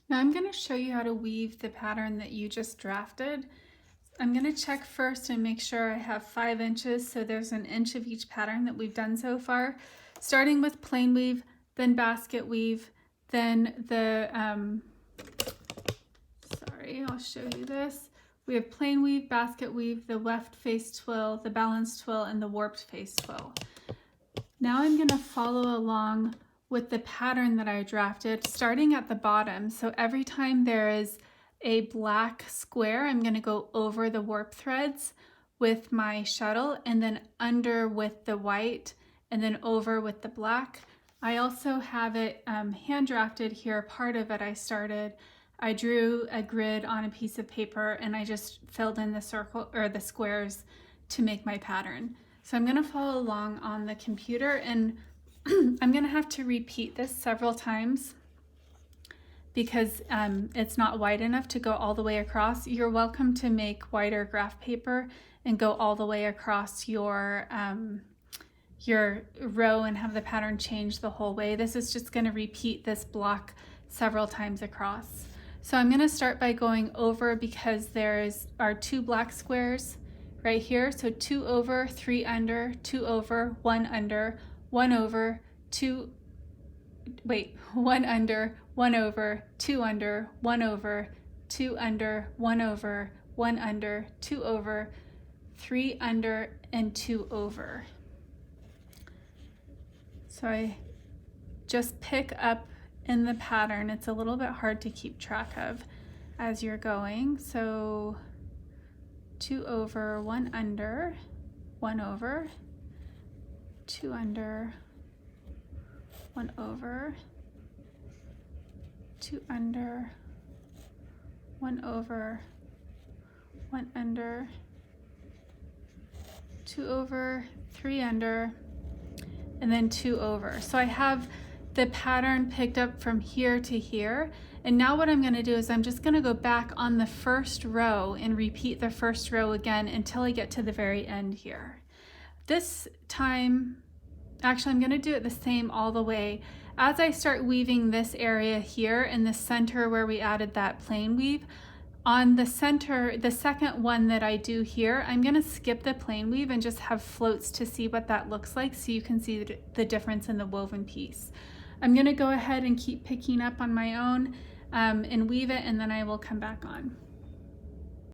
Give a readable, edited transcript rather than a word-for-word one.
Now I'm going to show you how to weave the pattern that you just drafted. I'm going to check first and make sure I have 5 inches, so there's an inch of each pattern that we've done so far. Starting with plain weave, then basket weave, then I'll show you this. We have plain weave, basket weave, the weft face twill, the balanced twill, and the warped face twill. Now I'm going to follow along with the pattern that I drafted, starting at the bottom. So every time there is a black square, I'm going to go over the warp threads with my shuttle, and then under with the white, and then over with the black. I also have it hand drafted here. Part of it I drew a grid on a piece of paper and I just filled in the circle or the squares to make my pattern. So I'm going to follow along on the computer, and I'm going to have to repeat this several times because it's not wide enough to go all the way across. You're welcome to make wider graph paper and go all the way across your row and have the pattern change the whole way. This is just going to repeat this block several times across. So I'm going to start by going over because are 2 black squares right here. So 2 over, 3 under, 2 over, 1 under, 1 over, 1 under, 1 over, 2 under, 1 over, 2 under, 1 over, 1 under, 2 over, 3 under, and 2 over. So I just pick up in the pattern. It's a little bit hard to keep track of as you're going. So 2 over, 1 under, 1 over, 2 under, 1 over, 2 under, 1 over, 1 under, 2 over, 3 under, and then 2 over. So I have the pattern picked up from here to here. And now what I'm going to do is I'm just going to go back on the first row and repeat the first row again until I get to the very end here. This time, actually I'm going to do it the same all the way. As I start weaving this area here in the center where we added that plain weave, on the center, the second one that I do here, I'm going to skip the plain weave and just have floats to see what that looks like so you can see the difference in the woven piece. I'm going to go ahead and keep picking up on my own and weave it, and then I will come back on.